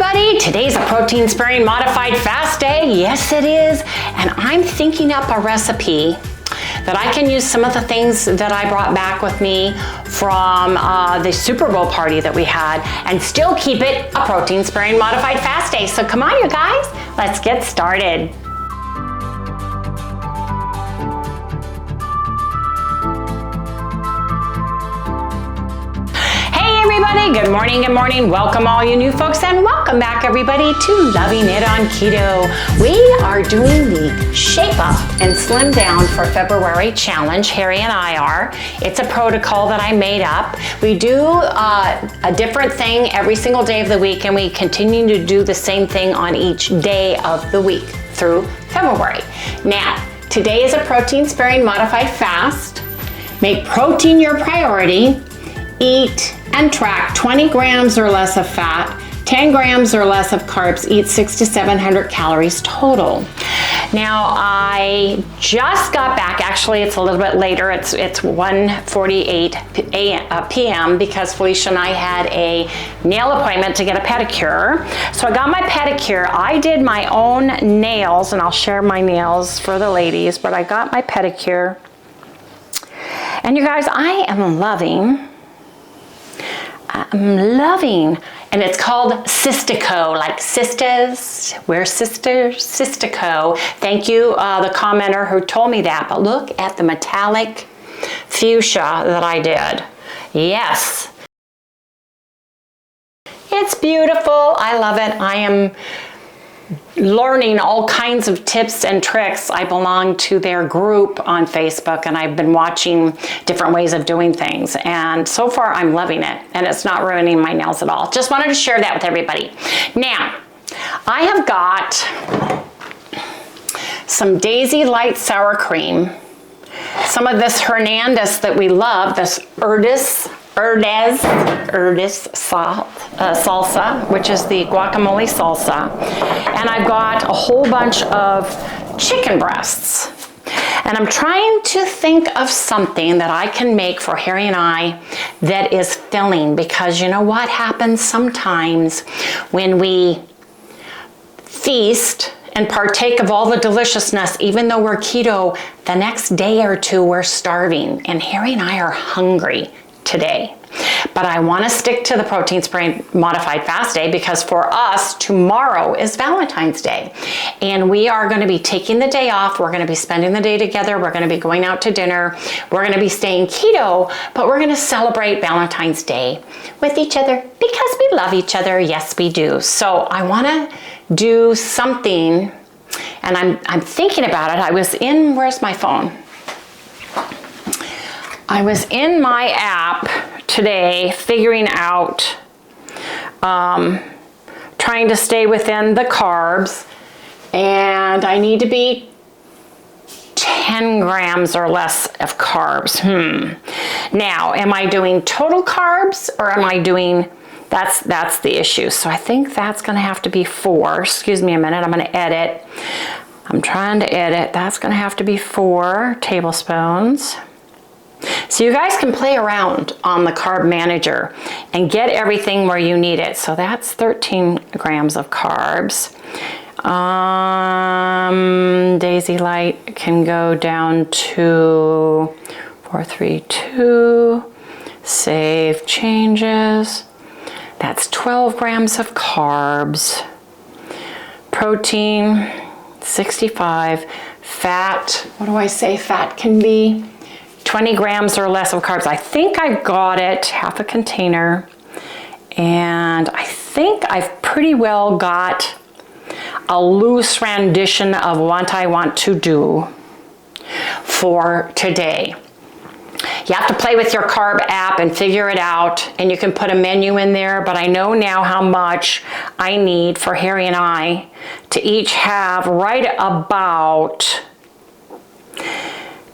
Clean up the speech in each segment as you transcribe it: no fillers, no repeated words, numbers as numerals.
everybody, today's a protein sparing modified fast day. Yes it is, and I'm thinking up a recipe that I can use some of the things that I brought back with me from the Super Bowl party that we had and still keep it a protein sparing modified fast day. So come on you guys, let's get started. Everybody, good morning, welcome all you new folks and welcome back everybody to Loving It on Keto. We are doing the Shape Up and Slim Down for February challenge, Harry and I are. It's a protocol that I made up. We do a different thing every single day of the week and we continue to do the same thing on each day of the week through February. Now, today is a protein sparing modified fast. Make protein your priority. Eat and track 20 grams or less of fat, 10 grams or less of carbs, eat 600 to 700 calories total. Now I just got back, actually it's a little bit later, it's 1:48 p.m. because Felicia and I had a nail appointment to get a pedicure. So I got my pedicure, I did my own nails and I'll share my nails for the ladies, but I got my pedicure. And you guys, I am loving, and it's called Cystico, like sisters, we're sisters, Cystico. Thank you, the commenter who told me that, but look at the metallic fuchsia that I did. Yes. It's beautiful, I love it. I am learning all kinds of tips and tricks. I belong to their group on Facebook and I've been watching different ways of doing things and so far I'm loving it and it's not ruining my nails at all. Just wanted to share that with everybody. Now, I have got some Daisy Light Sour Cream, some of this Hernandez that we love, this Erdez salsa, which is the guacamole salsa. And I've got a whole bunch of chicken breasts. And I'm trying to think of something that I can make for Harry and I that is filling, because you know what happens sometimes when we feast and partake of all the deliciousness, even though we're keto, the next day or two we're starving. And Harry and I are hungry today. But I want to stick to the protein sparing modified fast day because for us, tomorrow is Valentine's Day. And we are going to be taking the day off. We're going to be spending the day together. We're going to be going out to dinner. We're going to be staying keto, but we're going to celebrate Valentine's Day with each other because we love each other. Yes, we do. So I want to do something, and I'm thinking about it. I was in, where's my phone? I was in my app today figuring out, trying to stay within the carbs, and I need to be 10 grams or less of carbs. Now, am I doing total carbs or am I doing, that's the issue. So I think that's gonna have to be 4. Excuse me a minute, I'm gonna edit. I'm trying to edit. That's gonna have to be 4 tablespoons. So you guys can play around on the carb manager and get everything where you need it. So that's 13 grams of carbs. Daisy Light can go down to 432. Save changes. That's 12 grams of carbs. Protein, 65. Fat, what do I say fat can be? 20 grams or less of carbs. I think I've got it, half a container. And I think I've pretty well got a loose rendition of what I want to do for today. You have to play with your carb app and figure it out, and you can put a menu in there, but I know now how much I need for Harry and I to each have right about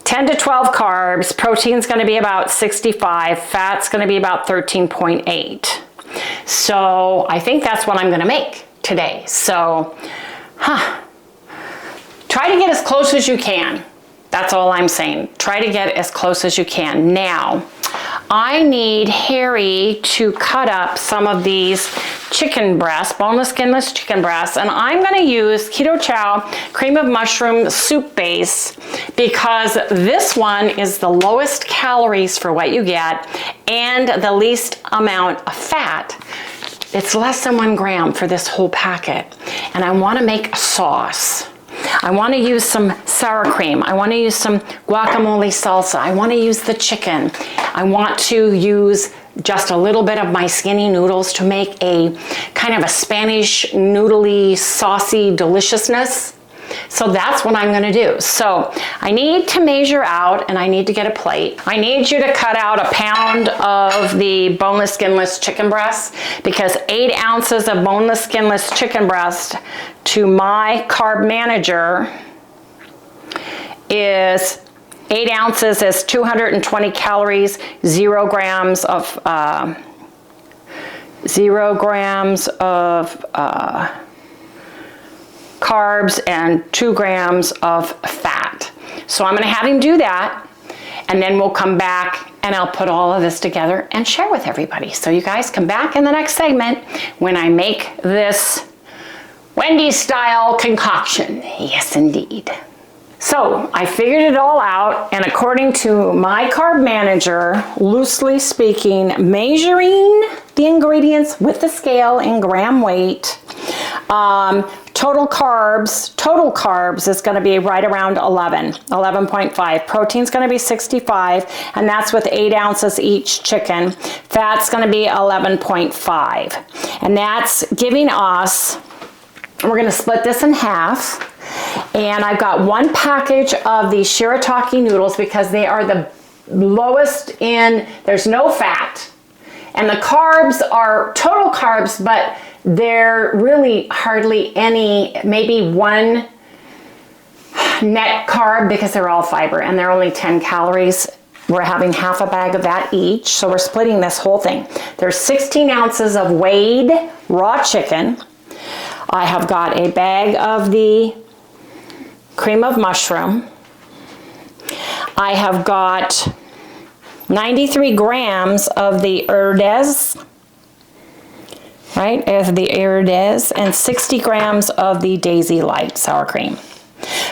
10 to 12 carbs. Protein's going to be about 65. Fat's going to be about 13.8. So I think that's what I'm going to make today. So, try to get as close as you can. That's all I'm saying. Try to get as close as you can. Now, I need Harry to cut up some of these chicken breasts, boneless, skinless chicken breasts, and I'm gonna use Keto Chow cream of mushroom soup base because this one is the lowest calories for what you get and the least amount of fat. It's less than 1 gram for this whole packet. And I wanna make a sauce. I wanna use some sour cream. I wanna use some guacamole salsa. I wanna use the chicken. I want to use just a little bit of my skinny noodles to make a kind of a Spanish noodly, saucy deliciousness. So that's what I'm gonna do. So I need to measure out and I need to get a plate. I need you to cut out 1 pound of the boneless, skinless chicken breast because 8 ounces of boneless, skinless chicken breast to my carb manager is 8 ounces is 220 calories, 0 grams of carbs and 2 grams of fat. So I'm gonna have him do that and then we'll come back and I'll put all of this together and share with everybody. So you guys come back in the next segment when I make this Wendy's style concoction. Yes, indeed. So I figured it all out, and according to my carb manager, loosely speaking, measuring the ingredients with the scale in gram weight, total carbs is going to be right around 11.5. Protein's going to be 65, and that's with 8 ounces each chicken. Fat's going to be 11.5, and that's giving us, we're going to split this in half. And I've got 1 package of the shirataki noodles because they are the lowest in, there's no fat. And the carbs are total carbs, but they're really hardly any, maybe 1 net carb because they're all fiber and they're only 10 calories. We're having half a bag of that each. So we're splitting this whole thing. There's 16 ounces of weighed raw chicken. I have got a bag of the cream of mushroom. I have got 93 grams of the Erdez, right, of the Erdez, and 60 grams of the Daisy Light sour cream.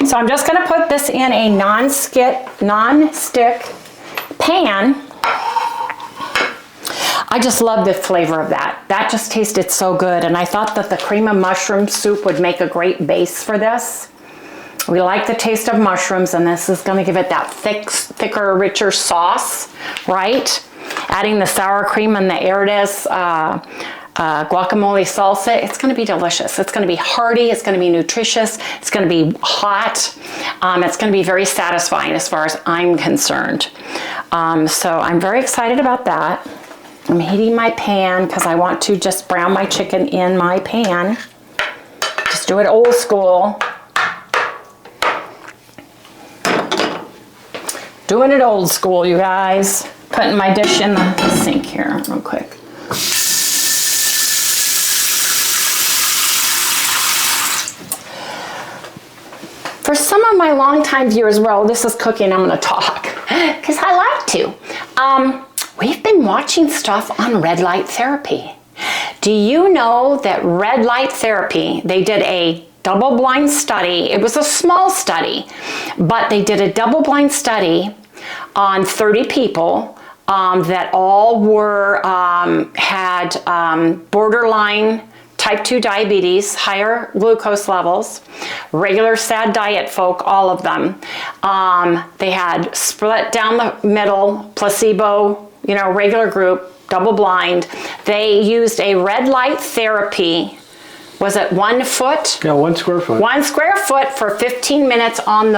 So I'm just gonna put this in a non-stick pan. I just love the flavor of that. That just tasted so good, and I thought that the cream of mushroom soup would make a great base for this. We like the taste of mushrooms, and this is gonna give it that thicker, richer sauce, right? Adding the sour cream and the Erdez guacamole salsa, it's gonna be delicious. It's gonna be hearty, it's gonna be nutritious, it's gonna be hot, it's gonna be very satisfying as far as I'm concerned. So I'm very excited about that. I'm heating my pan because I want to just brown my chicken in my pan. Just do it old school. Doing it old school, you guys. Putting my dish in the sink here real quick. For some of my longtime viewers, well, this is cooking, I'm gonna talk, because I like to. We've been watching stuff on red light therapy. Do you know that red light therapy, they did a double-blind study. It was a small study, but they did a double-blind study on 30 people that all were had borderline type 2 diabetes, higher glucose levels, regular SAD diet folk, all of them. They had split down the middle, placebo, you know, regular group, double blind. They used a red light therapy. Was it 1 foot? Yeah, 1 square foot. 1 square foot for 15 minutes on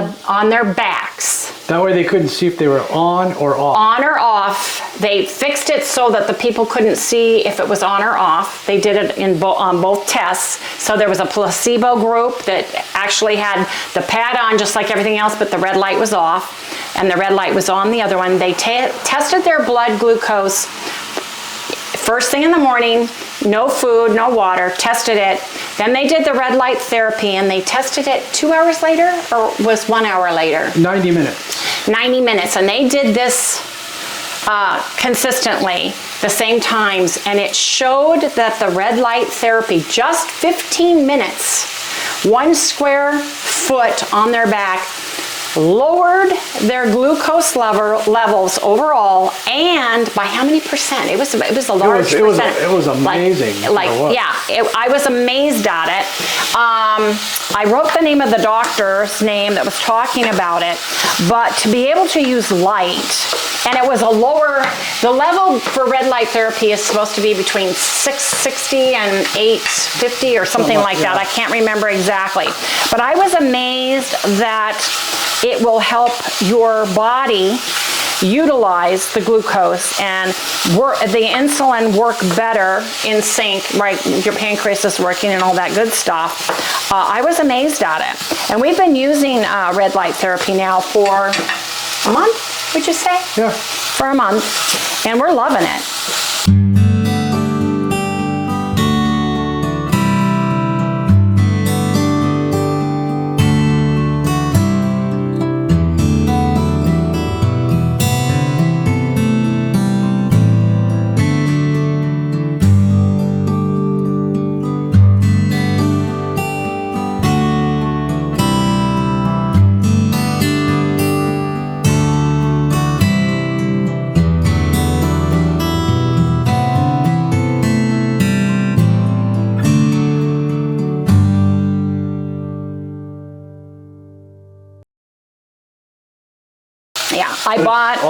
their backs. That way they couldn't see if they were on or off. On or off. They fixed it so that the people couldn't see if it was on or off. They did it on both tests. So there was a placebo group that actually had the pad on just like everything else, but the red light was off, and the red light was on the other one. They tested their blood glucose first thing in the morning, no food, no water, tested it. Then they did the red light therapy, and they tested it 2 hours later, or was 1 hour later? 90 minutes. 90 minutes, and they did this consistently the same times, and it showed that the red light therapy, just 15 minutes, 1 square foot on their back, lowered their glucose levels overall, and by how many percent? It was a large percent. It was amazing. I was amazed at it. I wrote the name of the doctor's name that was talking about it, but to be able to use light, and it was a lower, the level for red light therapy is supposed to be between 660 and 850 or something like that. I can't remember exactly. But I was amazed that it will help your body utilize the glucose and the insulin work better in sync, right? Your pancreas is working and all that good stuff. I was amazed at it. And we've been using red light therapy now for a month, would you say? Yeah. For a month, and we're loving it. Yeah, I bought,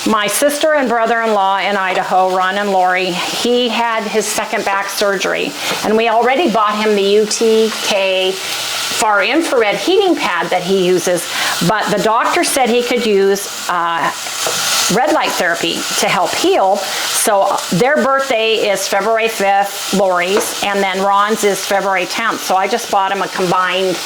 my sister and brother-in-law in Idaho, Ron and Lori, he had his second back surgery, and we already bought him the UTK far infrared heating pad that he uses, but the doctor said he could use red light therapy to help heal. So their birthday is February 5th, Lori's, and then Ron's is February 10th. So I just bought him a combined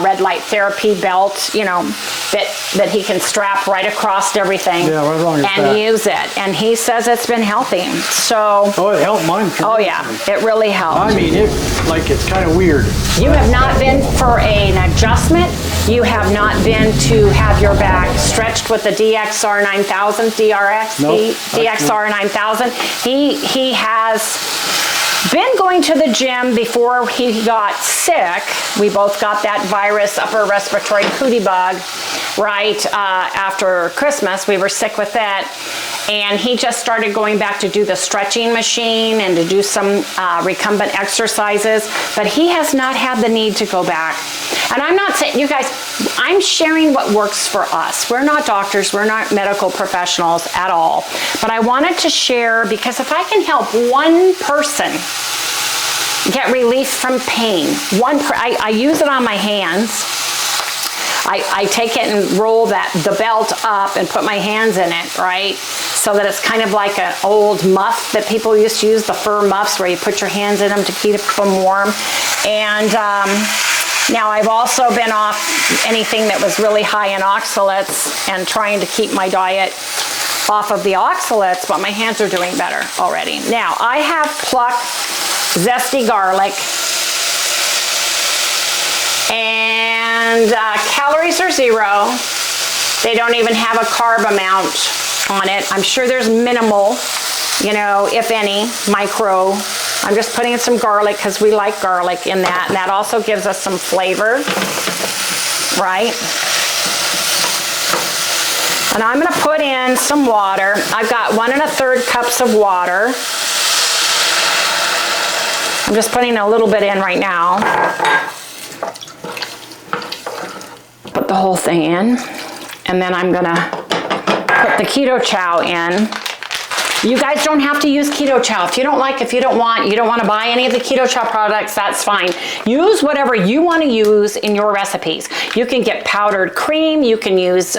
red light therapy belt, you know, that he can strap right across everything and use it. And he says it's been helping. So it helped mine. Oh yeah, it really helped. I mean, it's kind of weird. You have not been for an adjustment. You have not been to have your back stretched with the DXR 9000, DXR 9000. He has been going to the gym before he got sick. We both got that virus, upper respiratory cootie bug, right after Christmas. We were sick with that. And he just started going back to do the stretching machine and to do some recumbent exercises, but he has not had the need to go back. And I'm not saying, you guys, I'm sharing what works for us. We're not doctors, we're not medical professionals at all. But I wanted to share, because if I can help one person get relief from pain, I use it on my hands. I take it and roll the belt up and put my hands in it, right? So that it's kind of like an old muff that people used to use, the fur muffs where you put your hands in them to keep them warm. And now I've also been off anything that was really high in oxalates and trying to keep my diet off of the oxalates, but my hands are doing better already. Now I have PLUCK zesty garlic, and calories are 0. They don't even have a carb amount on it. I'm sure there's minimal, you know, if any, micro. I'm just putting in some garlic because we like garlic in that, and that also gives us some flavor, right? And I'm gonna put in some water. I've got 1 1/3 cups of water. I'm just putting a little bit in right now. Put the whole thing in, and then I'm gonna put the keto chow in. You guys don't have to use keto chow. If you don't like, if you don't want to buy any of the keto chow products, that's fine. Use whatever you want to use in your recipes. You can get powdered cream, you can use,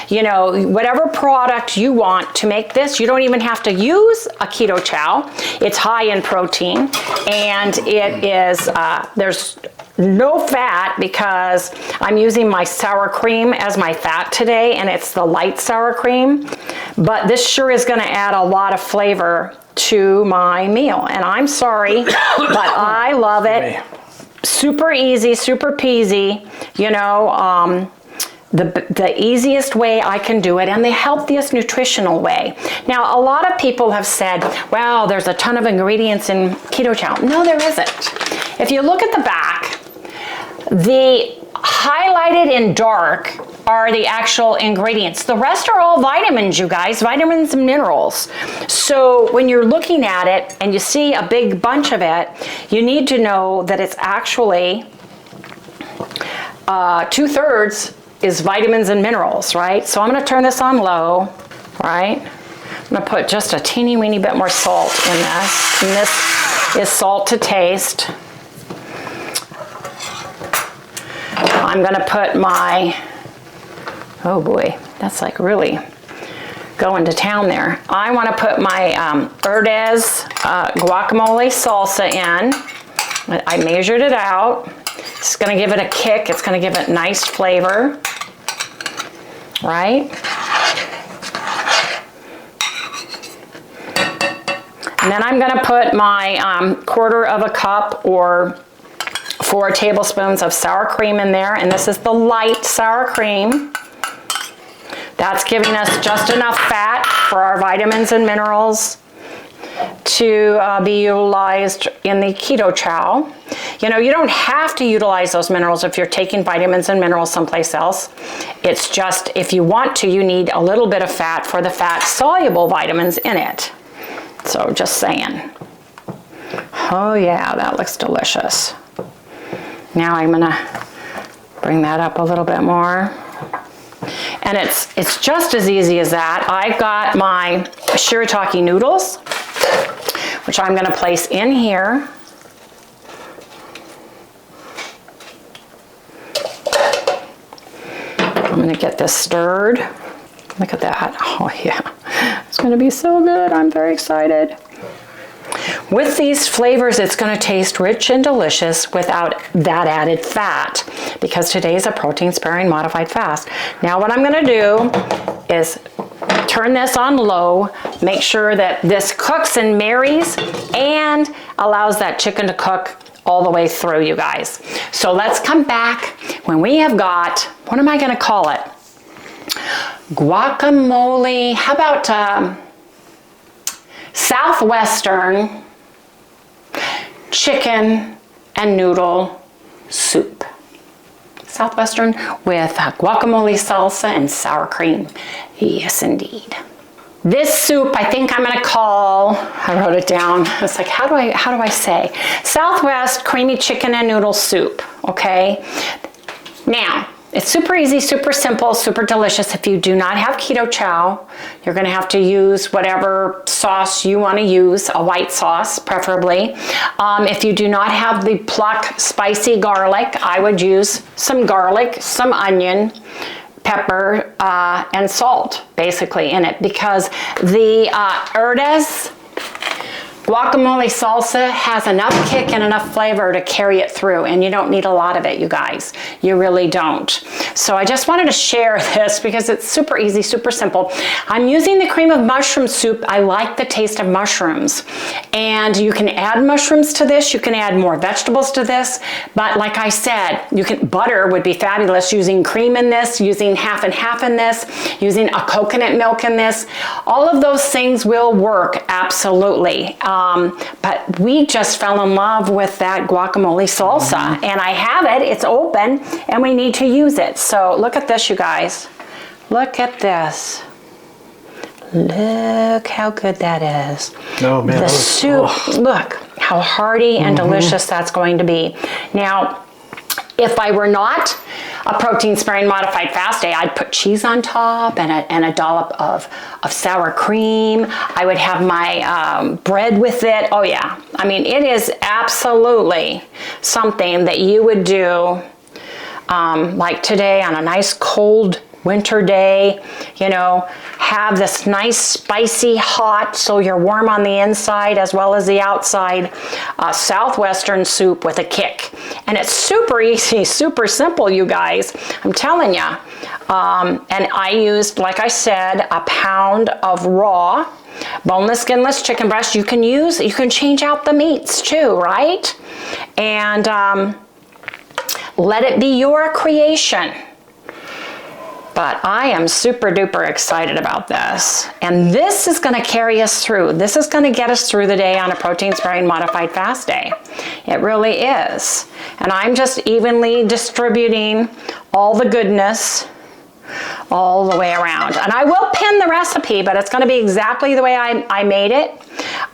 you know, whatever product you want to make this. You don't even have to use a keto chow. It's high in protein, and it is, there's no fat because I'm using my sour cream as my fat today, and it's the light sour cream. But this sure is going to add a lot of flavor to my meal. And I'm sorry, but I love it. Super easy, super peasy. You know, the easiest way I can do it and the healthiest nutritional way. Now, a lot of people have said, well, there's a ton of ingredients in Keto Chow. No, there isn't. If you look at the back, the highlighted in dark are the actual ingredients. The rest are all vitamins, you guys, vitamins and minerals. So when you're looking at it and you see a big bunch of it, you need to know that it's actually 2/3 is vitamins and minerals, right? So I'm gonna turn this on low, right? I'm gonna put just a teeny weeny bit more salt in this, and this is salt to taste. I'm gonna put my, oh boy, that's like really going to town there. I wanna put my Erdez guacamole salsa in. I measured it out. It's gonna give it a kick. It's gonna give it nice flavor, right? And then I'm gonna put my 1/4 of a cup or 4 tablespoons of sour cream in there, and this is the light sour cream. That's giving us just enough fat for our vitamins and minerals to be utilized in the Keto Chow. You know, you don't have to utilize those minerals if you're taking vitamins and minerals someplace else. It's just, if you want to, you need a little bit of fat for the fat-soluble vitamins in it. So just saying. Oh yeah, that looks delicious. Now I'm gonna bring that up a little bit more. And it's just as easy as that. I've got my shirataki noodles, which I'm gonna place in here. I'm gonna get this stirred. Look at that. Oh yeah, it's gonna be so good. I'm very excited. With these flavors, it's going to taste rich and delicious without that added fat, because today is a protein-sparing modified fast. Now what I'm going to do is turn this on low, make sure that this cooks and marries and allows that chicken to cook all the way through, you guys. So let's come back when we have got, what am I going to call it? Guacamole. How about southwestern chicken and noodle soup. Southwestern with guacamole salsa and sour cream. Yes, indeed. This soup, I think I'm gonna call, I wrote it down. It's like, how do I say? Southwest creamy chicken and noodle soup, okay? Now, it's super easy, super simple, super delicious. If you do not have Keto Chow, you're gonna have to use whatever sauce you wanna use, a white sauce preferably. If you do not have the PLUCK spicy garlic, I would use some garlic, some onion, pepper, and salt basically in it, because the Erdez guacamole salsa has enough kick and enough flavor to carry it through, and you don't need a lot of it, you guys. You really don't. So I just wanted to share this because it's super easy, super simple. I'm using the cream of mushroom soup. I like the taste of mushrooms, and you can add mushrooms to this. You can add more vegetables to this, but like I said, butter would be fabulous, using cream in this, using half and half in this, using a coconut milk in this. All of those things will work, absolutely. But we just fell in love with that guacamole salsa, and I have it, it's open, and we need to use it. So look at this, you guys. Look at this. Look how good that is. Oh man, the soup, look how hearty and delicious that's going to be. Now, if I were not a protein sparing modified fast day, I'd put cheese on top and a dollop of sour cream. I would have my bread with it. Oh yeah, I mean, it is absolutely something that you would do like today on a nice cold winter day, you know, have this nice spicy hot, so you're warm on the inside as well as the outside, southwestern soup with a kick. And it's super easy, super simple, you guys, I'm telling you. And I used, like I said, a pound of raw boneless, skinless chicken breast. You can change out the meats too, right? And let it be your creation. But I am super duper excited about this. And this is gonna carry us through. This is gonna get us through the day on a protein sparing modified fast day. It really is. And I'm just evenly distributing all the goodness all the way around. And I will pin the recipe, but it's gonna be exactly the way I made it.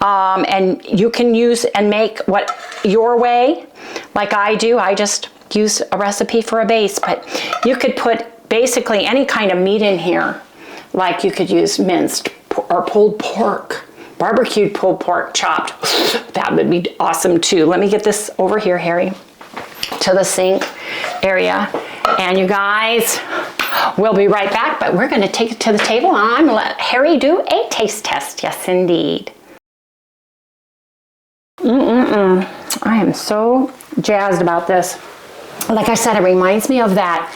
And you can use and make what your way, like I do. I just use a recipe for a base, but you could put basically any kind of meat in here. Like you could use minced or pulled pork, barbecued pulled pork chopped. That would be awesome too. Let me get this over here, Harry, to the sink area. And you guys, we'll be right back, but we're gonna take it to the table and I'm gonna let Harry do a taste test. Yes, indeed. I am so jazzed about this. Like I said, it reminds me of that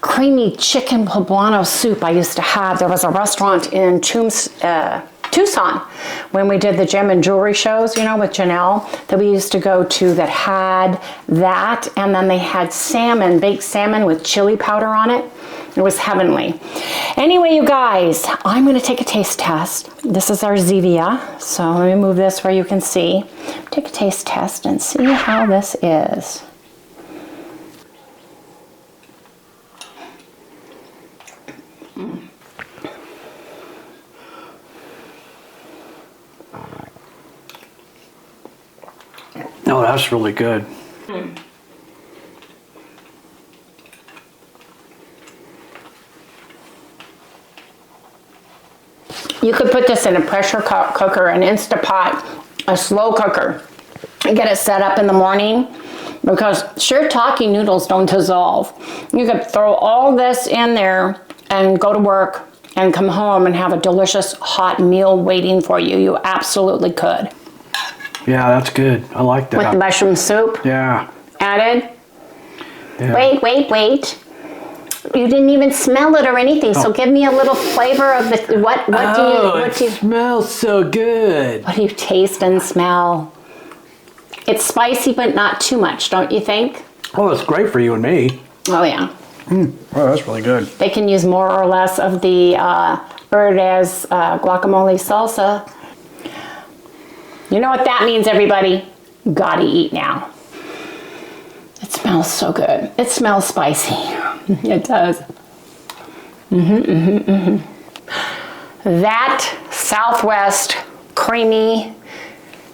creamy chicken poblano soup I used to have. There was a restaurant in Tucson when we did the gem and jewelry shows, you know, with Janelle, that we used to go to that had that, and then they had salmon, baked salmon with chili powder on it. It was heavenly. Anyway, you guys, I'm going to take a taste test. This is our Zevia, so let me move this where you can see. Take a taste test and see how this is. Oh, that's really good. You could put this in a pressure cooker, an Instapot, a slow cooker, and get it set up in the morning, because shiitake noodles don't dissolve. You could throw all this in there and go to work and come home and have a delicious hot meal waiting for you. You absolutely could. Yeah, that's good. I like that. With the mushroom soup. Yeah. Added. Yeah. Wait. You didn't even smell it or anything, so give me a little flavor of the, what do you smells so good. What do you taste and smell? It's spicy, but not too much, don't you think? Oh, it's great for you and me. Oh yeah. Oh, that's really good. They can use more or less of the Verdes guacamole salsa. You know what that means, everybody? Gotta eat now. It smells so good. It smells spicy. It does. That Southwest creamy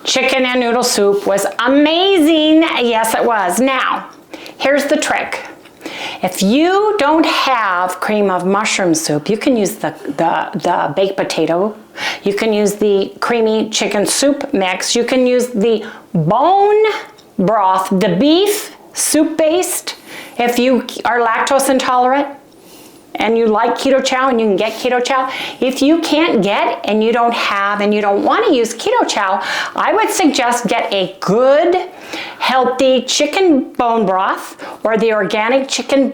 chicken and noodle soup was amazing. Yes, it was. Now, here's the trick. If you don't have cream of mushroom soup, you can use the baked potato. You can use the creamy chicken soup mix. You can use the bone broth, the beef soup based. If you are lactose intolerant and you like keto chow and you can get keto chow, if you can't get and you don't have and you don't want to use keto chow, I would suggest get a good, healthy chicken bone broth or the organic chicken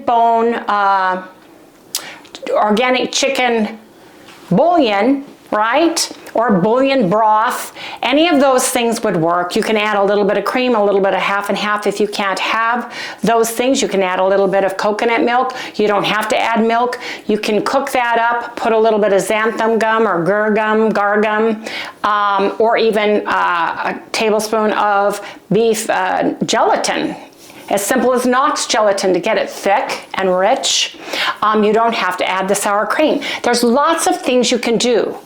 bouillon, right? Or bouillon broth. Any of those things would work. You can add a little bit of cream, a little bit of half and half. If you can't have those things, you can add a little bit of coconut milk. You don't have to add milk. You can cook that up, put a little bit of xanthan gum or gar gum, or even a tablespoon of beef gelatin. As simple as Knox gelatin to get it thick and rich. You don't have to add the sour cream. There's lots of things you can do.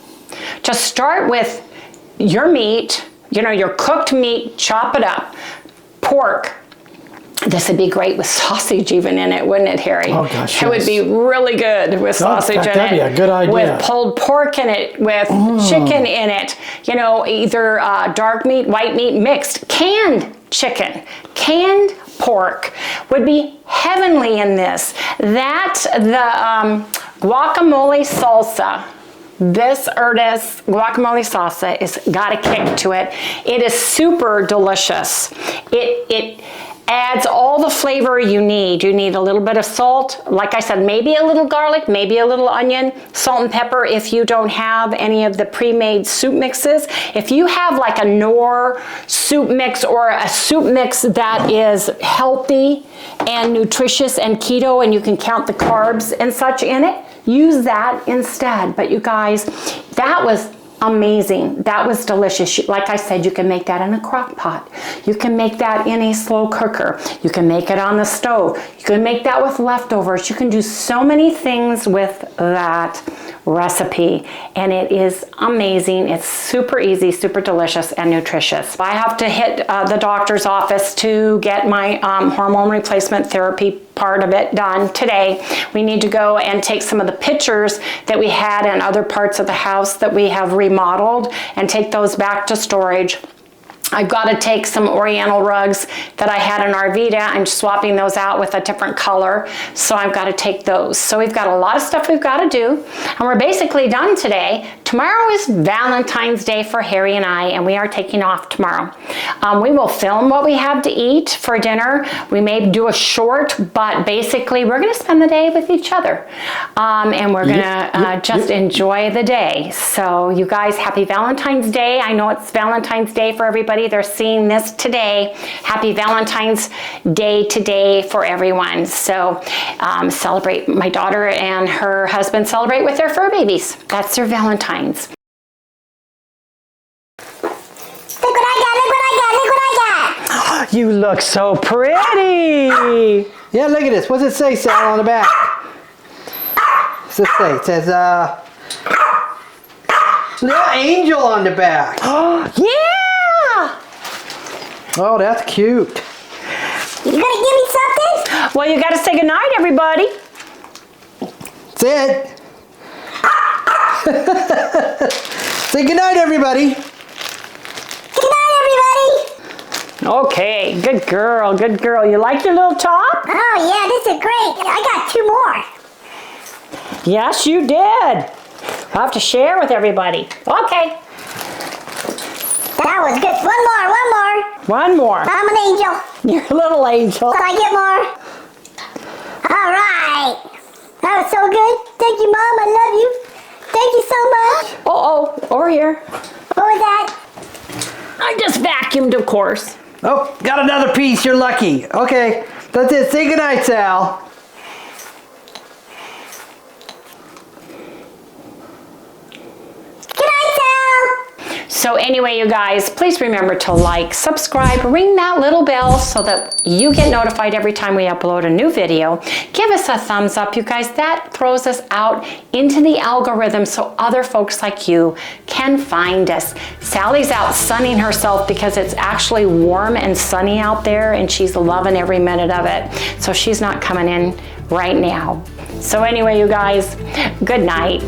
Just start with your meat, you know, your cooked meat, chop it up. Pork. This would be great with sausage even in it, wouldn't it, Harry? Oh gosh, it would be really good with sausage in it. That'd be a good idea. With pulled pork in it, with chicken in it. You know, either dark meat, white meat mixed. Canned chicken, canned pork would be heavenly in this. The guacamole salsa. This Verdes guacamole salsa is got a kick to it. It is super delicious. adds all the flavor you need. You need a little bit of salt. Like I said, maybe a little garlic, maybe a little onion, salt and pepper if you don't have any of the pre-made soup mixes. If you have like a Knorr soup mix or a soup mix that is healthy and nutritious and keto and you can count the carbs and such in it, use that instead. But you guys, that was amazing. That was delicious. Like I said, you can make that in a crock pot. You can make that in a slow cooker. You can make it on the stove. You can make that with leftovers. You can do so many things with that recipe, and it is amazing. It's super easy, super delicious, and nutritious. I have to hit the doctor's office to get my hormone replacement therapy part of it done today. We need to go and take some of the pictures that we had in other parts of the house that we have remodeled and take those back to storage. I've got to take some Oriental rugs that I had in Arvida. I'm swapping those out with a different color, so I've got to take those. So we've got a lot of stuff we've got to do, and we're basically done today. Tomorrow is Valentine's Day for Harry and I, and we are taking off tomorrow. We will film what we have to eat for dinner. We may do a short, but basically we're going to spend the day with each other, and we're going to just enjoy the day. So you guys, happy Valentine's Day. I know it's Valentine's Day for everybody. They're seeing this today. Happy Valentine's Day today for everyone. So celebrate. My daughter and her husband celebrate with their fur babies. That's their Valentine's. Look what I got, You look so pretty. Yeah, look at this. What's it say, Sal, on the back? What's it say? It says, little angel on the back. Yeah. Oh, that's cute. You gonna give me something? Well, you got to say goodnight, everybody. That's it. Say goodnight, everybody. Good night, everybody. Okay, good girl, good girl. You like your little top? Oh yeah, this is great. I got 2 more. Yes, you did. I'll have to share with everybody. Okay. That was good. One more. I'm an angel. You're a little angel. Can I get more? All right. That was so good. Thank you, Mom. I love you. Thank you so much. Oh, over here. What was that? I just vacuumed, of course. Oh, got another piece. You're lucky. Okay, that's it. Say goodnight, Sal. So anyway, you guys, please remember to like, subscribe, ring that little bell so that you get notified every time we upload a new video. Give us a thumbs up, you guys. That throws us out into the algorithm so other folks like you can find us. Sally's out sunning herself because it's actually warm and sunny out there, and she's loving every minute of it. So she's not coming in right now. So anyway, you guys, good night.